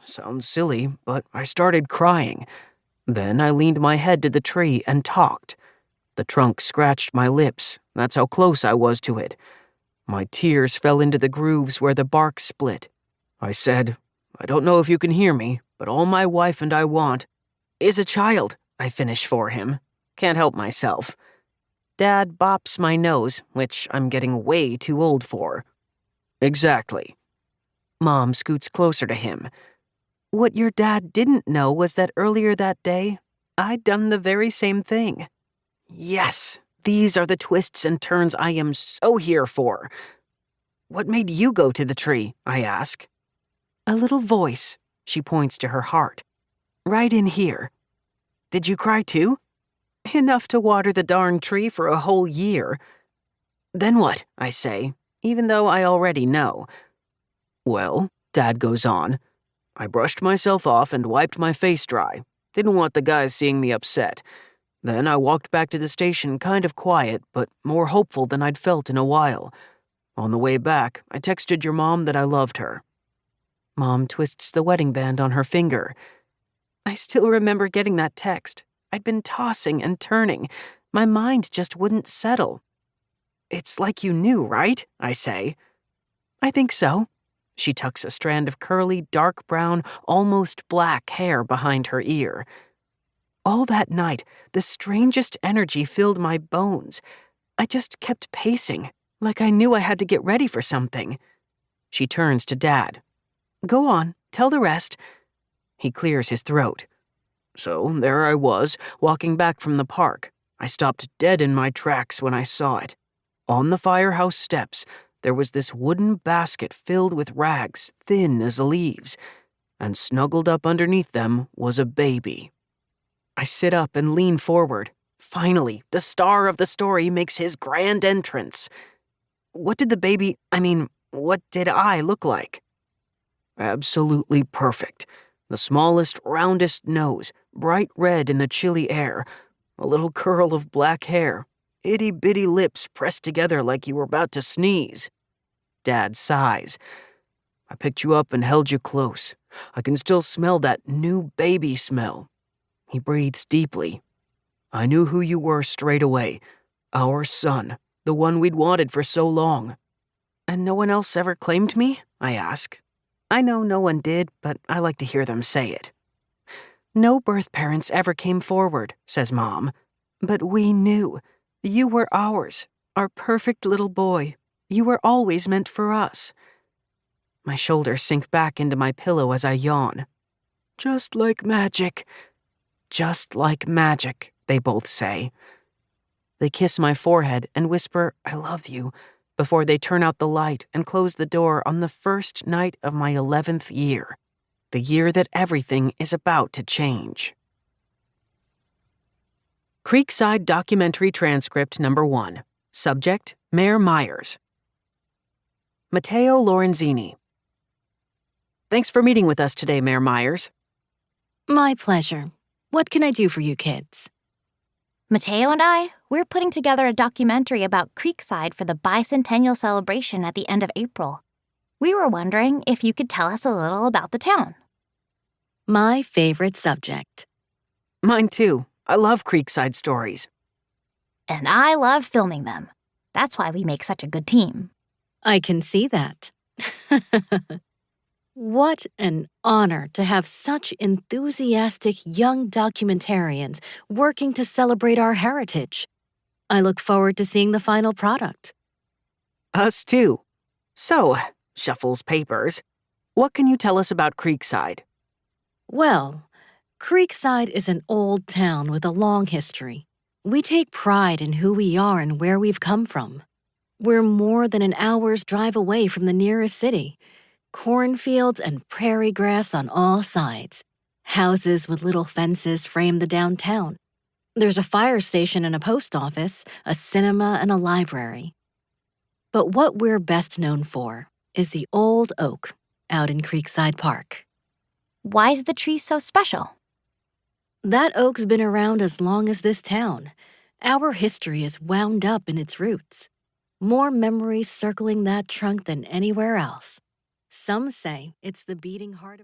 Sounds silly, but I started crying. Then I leaned my head to the tree and talked. The trunk scratched my lips. That's how close I was to it. My tears fell into the grooves where the bark split. I said, I don't know if you can hear me, but all my wife and I want is a child, I finish for him. Can't help myself. Dad bops my nose, which I'm getting way too old for. Exactly. Mom scoots closer to him. What your dad didn't know was that earlier that day, I'd done the very same thing. Yes, these are the twists and turns I am so here for. What made you go to the tree? I ask. A little voice. She points to her heart. Right in here. Did you cry too? Enough to water the darn tree for a whole year. Then what? I say, even though I already know. Well, Dad goes on, I brushed myself off and wiped my face dry. Didn't want the guys seeing me upset. Then I walked back to the station kind of quiet, but more hopeful than I'd felt in a while. On the way back, I texted your mom that I loved her. Mom twists the wedding band on her finger. I still remember getting that text. I'd been tossing and turning. My mind just wouldn't settle. It's like you knew, right? I say. I think so. She tucks a strand of curly, dark brown, almost black hair behind her ear. All that night, the strangest energy filled my bones. I just kept pacing, like I knew I had to get ready for something. She turns to Dad. Go on, tell the rest. He clears his throat. So there I was, walking back from the park. I stopped dead in my tracks when I saw it. On the firehouse steps, there was this wooden basket filled with rags, thin as leaves, and snuggled up underneath them was a baby. I sit up and lean forward. Finally, the star of the story makes his grand entrance. What did I look like? Absolutely perfect. The smallest, roundest nose, bright red in the chilly air, a little curl of black hair, itty-bitty lips pressed together like you were about to sneeze. Dad sighs. I picked you up and held you close. I can still smell that new baby smell. He breathes deeply. I knew who you were straight away. Our son, the one we'd wanted for so long. And no one else ever claimed me? I ask. I know no one did, but I like to hear them say it. No birth parents ever came forward, says Mom. But we knew. You were ours, our perfect little boy. You were always meant for us. My shoulders sink back into my pillow as I yawn. Just like magic. Just like magic, they both say. They kiss my forehead and whisper, I love you, before they turn out the light and close the door on the first night of my 11th year, the year that everything is about to change. Creekside Documentary Transcript Number 1. Subject, Mayor Myers. Matteo Lorenzini. Thanks for meeting with us today, Mayor Myers. My pleasure. What can I do for you kids? Matteo and we're putting together a documentary about Creekside for the bicentennial celebration at the end of April. We were wondering if you could tell us a little about the town. My favorite subject. Mine too. I love Creekside stories. And I love filming them. That's why we make such a good team. I can see that. What an honor to have such enthusiastic young documentarians working to celebrate our heritage. I look forward to seeing the final product. Us too. So, shuffles papers. What can you tell us about Creekside? Well, Creekside is an old town with a long history. We take pride in who we are and where we've come from. We're more than an hour's drive away from the nearest city. Cornfields and prairie grass on all sides. Houses with little fences frame the downtown. There's a fire station and a post office, a cinema and a library. But what we're best known for is the old oak out in Creekside Park. Why is the tree so special? That oak's been around as long as this town. Our history is wound up in its roots. More memories circling that trunk than anywhere else. Some say it's the beating heart of